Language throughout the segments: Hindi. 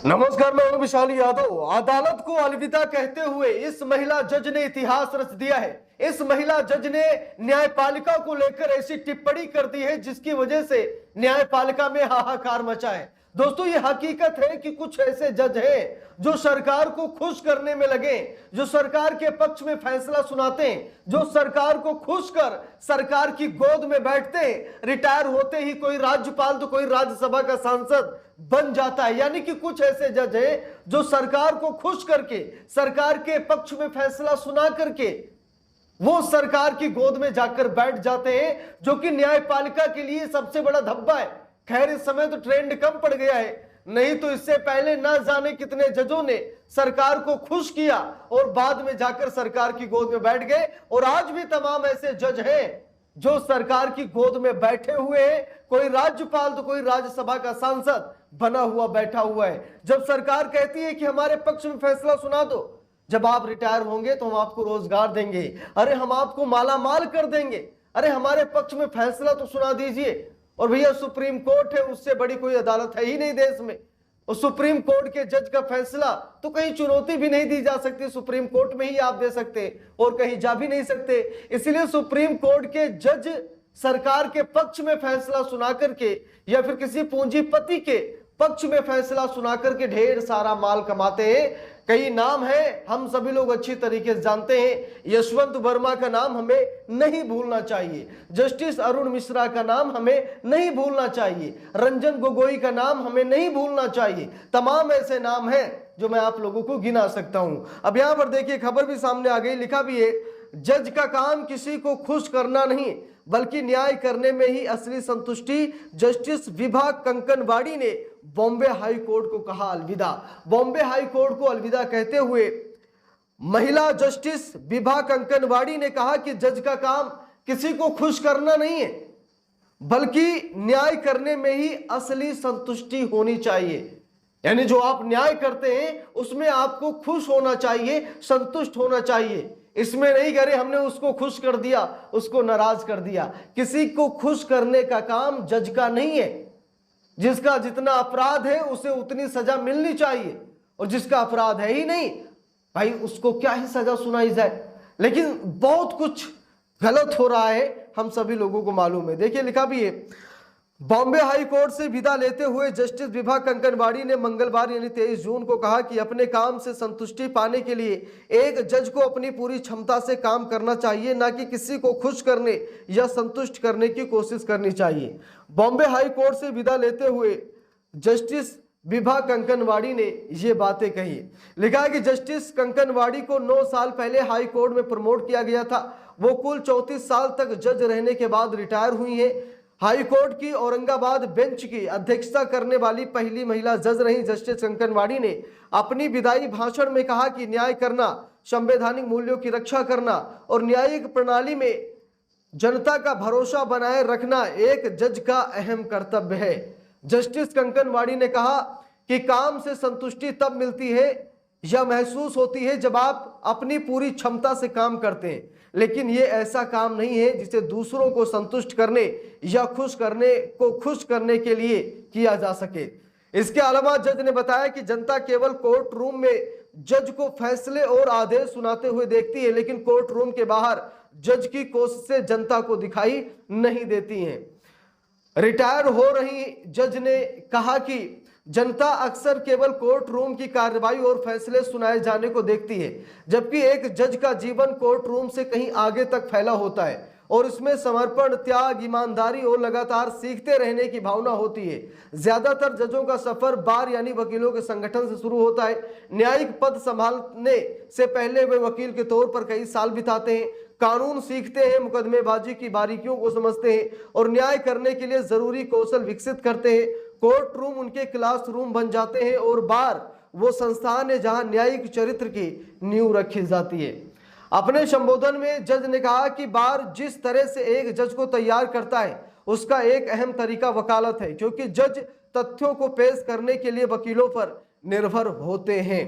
नमस्कार, मैं हूं विशाल यादव। अदालत को अलविदा कहते हुए इस महिला जज ने इतिहास रच दिया है। इस महिला जज ने न्यायपालिका को लेकर ऐसी टिप्पणी कर दी है जिसकी वजह से न्यायपालिका में हाहाकार मचा है। दोस्तों, ये हकीकत है कि कुछ ऐसे जज हैं जो सरकार को खुश करने में लगे, जो सरकार के पक्ष में फैसला सुनाते हैं, जो सरकार को खुश कर सरकार की गोद में बैठते हैं। रिटायर होते ही कोई राज्यपाल तो कोई राज्यसभा का सांसद बन जाता है। यानी कि कुछ ऐसे जज हैं जो सरकार को खुश करके, सरकार के पक्ष में फैसला सुना करके वो सरकार की गोद में जाकर बैठ जाते हैं, जो कि न्यायपालिका के लिए सबसे बड़ा धब्बा है। खैर, इस समय तो ट्रेंड कम पड़ गया है, नहीं तो इससे पहले ना जाने कितने जजों ने सरकार को खुश किया और बाद में जाकर सरकार की गोद में बैठ गए। और आज भी तमाम ऐसे जज हैं जो सरकार की गोद में बैठे हुए हैं। कोई राज्यपाल तो कोई राज्यसभा का सांसद बना हुआ बैठा हुआ है। जब सरकार कहती है कि हमारे पक्ष में फैसला सुना दो, जब आप रिटायर होंगे तो हम आपको रोजगार देंगे, अरे हम आपको माला माल कर देंगे, अरे हमारे पक्ष में फैसला तो सुना दीजिए। और भैया, सुप्रीम कोर्ट है, उससे बड़ी कोई अदालत है ही नहीं देश में। और सुप्रीम कोर्ट के जज का फैसला तो कहीं चुनौती भी नहीं दी जा सकती, सुप्रीम कोर्ट में ही आप दे सकते और कहीं जा भी नहीं सकते। इसलिए सुप्रीम कोर्ट के जज सरकार के पक्ष में फैसला सुना करके या फिर किसी पूंजीपति के पक्ष में फैसला सुना करके ढेर सारा माल कमाते हैं। कई नाम है, हम सभी लोग अच्छी तरीके से जानते हैं। यशवंत वर्मा का नाम हमें नहीं भूलना चाहिए, जस्टिस अरुण मिश्रा का नाम हमें नहीं भूलना चाहिए, रंजन गोगोई का नाम हमें नहीं भूलना चाहिए। तमाम ऐसे नाम हैं जो मैं आप लोगों को गिना सकता हूं। अब यहां पर देखिए, खबर भी सामने आ गई, लिखा भी है, जज का काम किसी को खुश करना नहीं बल्कि न्याय करने में ही असली संतुष्टि। जस्टिस विभा कंकनवाड़ी ने बॉम्बे हाई कोर्ट को कहा अलविदा। बॉम्बे हाई कोर्ट को अलविदा कहते हुए महिला जस्टिस विभा कंकनवाड़ी ने कहा कि जज का काम किसी को खुश करना नहीं है बल्कि न्याय करने में ही असली संतुष्टि होनी चाहिए। यानी जो आप न्याय करते हैं उसमें आपको खुश होना चाहिए, संतुष्ट होना चाहिए। इसमें नहीं करे हमने उसको खुश कर दिया, उसको नाराज कर दिया। किसी को खुश करने का काम जज का नहीं है। जिसका जितना अपराध है उसे उतनी सजा मिलनी चाहिए, और जिसका अपराध है ही नहीं भाई, उसको क्या ही सजा सुनाई जाए। लेकिन बहुत कुछ गलत हो रहा है, हम सभी लोगों को मालूम है। देखिए, लिखा भी है, बॉम्बे हाई कोर्ट से विदा लेते हुए जस्टिस विभा कंकनवाड़ी ने मंगलवार यानी 23 जून को कहा कि अपने काम से संतुष्टि पाने के लिए एक जज को अपनी पूरी क्षमता से काम करना चाहिए, ना कि किसी को खुश करने या संतुष्ट करने की कोशिश करनी चाहिए। बॉम्बे हाई कोर्ट से विदा लेते हुए जस्टिस विभा कंकनवाड़ी ने ये बातें कही। लिखा है कि जस्टिस कंकनवाड़ी को 9 साल पहले हाई कोर्ट में प्रमोट किया गया था। वो कुल 34 साल तक जज रहने के बाद रिटायर हुई है। हाई कोर्ट की औरंगाबाद बेंच की अध्यक्षता करने वाली पहली महिला जज रही जस्टिस कंकनवाड़ी ने अपनी विदाई भाषण में कहा कि न्याय करना, संवैधानिक मूल्यों की रक्षा करना और न्यायिक प्रणाली में जनता का भरोसा बनाए रखना एक जज का अहम कर्तव्य है। जस्टिस कंकनवाड़ी ने कहा कि काम से संतुष्टि तब मिलती है या महसूस होती है जब आप अपनी पूरी क्षमता से काम करते हैं, लेकिन ये ऐसा काम नहीं है जिसे दूसरों को संतुष्ट करने या खुश करने के लिए किया जा सके। इसके अलावा जज ने बताया कि जनता केवल कोर्ट रूम में जज को फैसले और आदेश सुनाते हुए देखती है, लेकिन कोर्ट रूम के बाहर जज की कोशिशें जनता को दिखाई नहीं देती हैं। रिटायर हो रही जज ने कहा कि जनता अक्सर केवल कोर्ट रूम की कार्रवाई और फैसले सुनाए जाने को देखती है, जबकि एक जज का जीवन कोर्ट रूम से कहीं आगे तक फैला होता है और इसमें समर्पण, त्याग, ईमानदारी और लगातार सीखते रहने की भावना होती है। ज्यादातर जजों का सफर बार यानी वकीलों के संगठन से शुरू होता है। न्यायिक पद संभालने से पहले वे वकील के तौर पर कई साल बिताते हैं, कानून सीखते हैं, मुकदमेबाजी की बारीकियों को समझते हैं और न्याय करने के लिए जरूरी कौशल विकसित करते हैं। कोर्ट रूम उनके क्लास रूम बन जाते हैं और बार वो संस्थान है जहां न्यायिक चरित्र की नींव रखी जाती है। अपने संबोधन में जज ने कहा कि बार जिस तरह से एक जज को तैयार करता है उसका एक अहम तरीका वकालत है, क्योंकि जज तथ्यों को पेश करने के लिए वकीलों पर निर्भर होते हैं।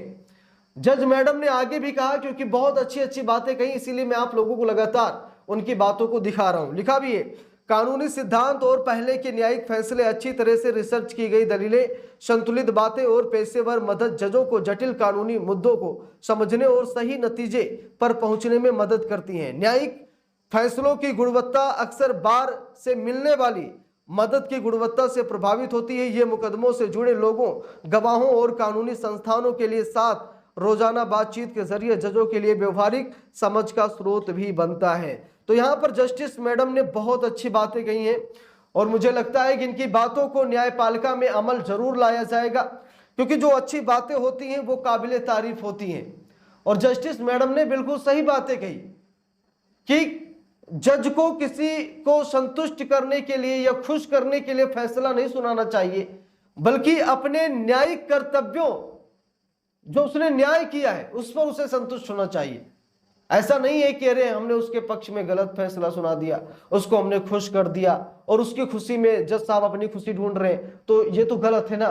जज मैडम ने आगे भी कहा, क्योंकि बहुत अच्छी अच्छी बातें कही, इसीलिए मैं आप लोगों को लगातार उनकी बातों को दिखा रहा हूं। लिखा भी है, कानूनी सिद्धांत और पहले के न्यायिक फैसले, अच्छी तरह से रिसर्च की गई दलीलें, संतुलित बातें और पेशेवर मदद जजों को जटिल कानूनी मुद्दों को समझने और सही नतीजे पर पहुंचने में मदद करती हैं। न्यायिक फैसलों की गुणवत्ता अक्सर बार से मिलने वाली मदद की गुणवत्ता से प्रभावित होती है। ये मुकदमों से जुड़े लोगों, गवाहों और कानूनी संस्थानों के लिए साथ रोजाना बातचीत के जरिए जजों के लिए व्यवहारिक समझ का स्रोत भी बनता है। तो यहाँ पर जस्टिस मैडम ने बहुत अच्छी बातें कही हैं और मुझे लगता है कि इनकी बातों को न्यायपालिका में अमल जरूर लाया जाएगा, क्योंकि जो अच्छी बातें होती हैं वो काबिले तारीफ होती हैं। और जस्टिस मैडम ने बिल्कुल सही बातें कही कि जज को किसी को संतुष्ट करने के लिए या खुश करने के लिए फैसला नहीं सुनाना चाहिए, बल्कि अपने न्यायिक कर्तव्यों, जो उसने न्याय किया है उस पर उसे संतुष्ट होना चाहिए। ऐसा नहीं है कि अरे हमने उसके पक्ष में गलत फैसला सुना दिया, उसको हमने खुश कर दिया और उसकी खुशी में जज साहब अपनी खुशी ढूंढ रहे हैं, तो ये तो गलत है ना।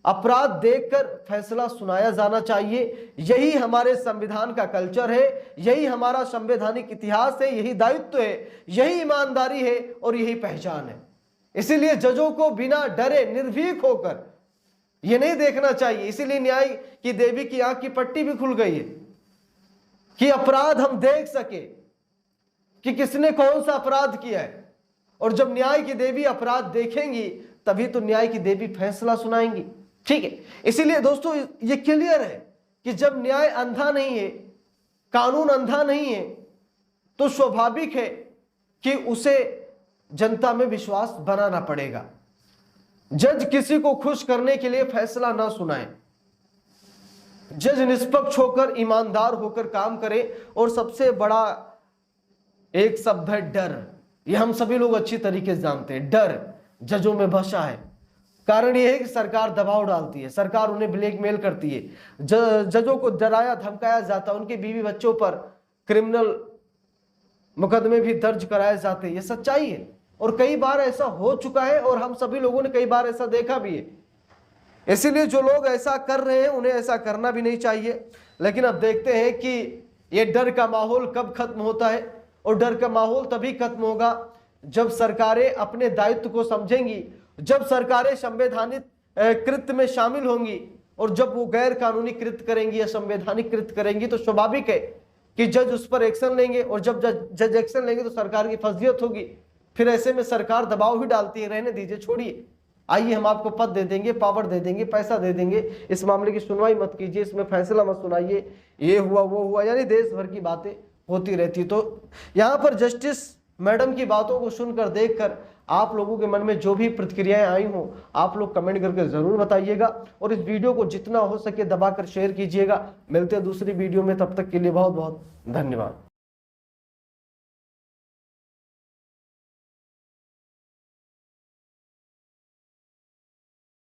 अपराध देखकर फैसला सुनाया जाना चाहिए। यही हमारे संविधान का कल्चर है, यही हमारा संवैधानिक इतिहास है, यही दायित्व है, यही ईमानदारी है और यही पहचान है। इसीलिए जजों को बिना डरे निर्भीक होकर ये नहीं देखना चाहिए। इसीलिए न्याय की देवी की आंख की पट्टी भी खुल गई है कि अपराध हम देख सके कि किसने कौन सा अपराध किया है। और जब न्याय की देवी अपराध देखेंगी तभी तो न्याय की देवी फैसला सुनाएंगी। ठीक है, इसीलिए दोस्तों ये क्लियर है कि जब न्याय अंधा नहीं है, कानून अंधा नहीं है, तो स्वाभाविक है कि उसे जनता में विश्वास बनाना पड़ेगा। जज किसी को खुश करने के लिए फैसला ना सुनाए, जज निष्पक्ष होकर, ईमानदार होकर काम करे। और सबसे बड़ा एक शब्द है डर। ये हम सभी लोग अच्छी तरीके से जानते हैं, डर जजों में बसा है। कारण यह है कि सरकार दबाव डालती है, सरकार उन्हें ब्लैकमेल करती है, जजों को डराया धमकाया जाता है, उनके बीवी बच्चों पर क्रिमिनल मुकदमे भी दर्ज कराए जाते हैं। ये सच्चाई है और कई बार ऐसा हो चुका है और हम सभी लोगों ने कई बार ऐसा देखा भी है। इसीलिए जो लोग ऐसा कर रहे हैं उन्हें ऐसा करना भी नहीं चाहिए। लेकिन अब देखते हैं कि ये डर का माहौल कब खत्म होता है। और डर का माहौल तभी खत्म होगा जब सरकारें अपने दायित्व को समझेंगी, जब सरकारें संवैधानिक कृत्य में शामिल होंगी और जब वो गैर कानूनी कृत्य करेंगी या संवैधानिक कृत्य करेंगी तो स्वाभाविक है कि जज उस पर एक्शन लेंगे। और जब जज एक्शन लेंगे तो सरकार की फजीहत होगी। फिर ऐसे में सरकार दबाव ही डालती है, रहने दीजिए, छोड़िए, आइए हम आपको पद दे देंगे, पावर दे देंगे, पैसा दे देंगे, इस मामले की सुनवाई मत कीजिए, इसमें फैसला मत सुनाइए, ये हुआ वो हुआ, यानी देश भर की बातें होती रहती। तो यहाँ पर जस्टिस मैडम की बातों को सुनकर, देखकर आप लोगों के मन में जो भी प्रतिक्रियाएं आई हों आप लोग कमेंट करके जरूर बताइएगा। और इस वीडियो को जितना हो सके दबाकर शेयर कीजिएगा। मिलते हैं दूसरी वीडियो में, तब तक के लिए बहुत बहुत धन्यवाद।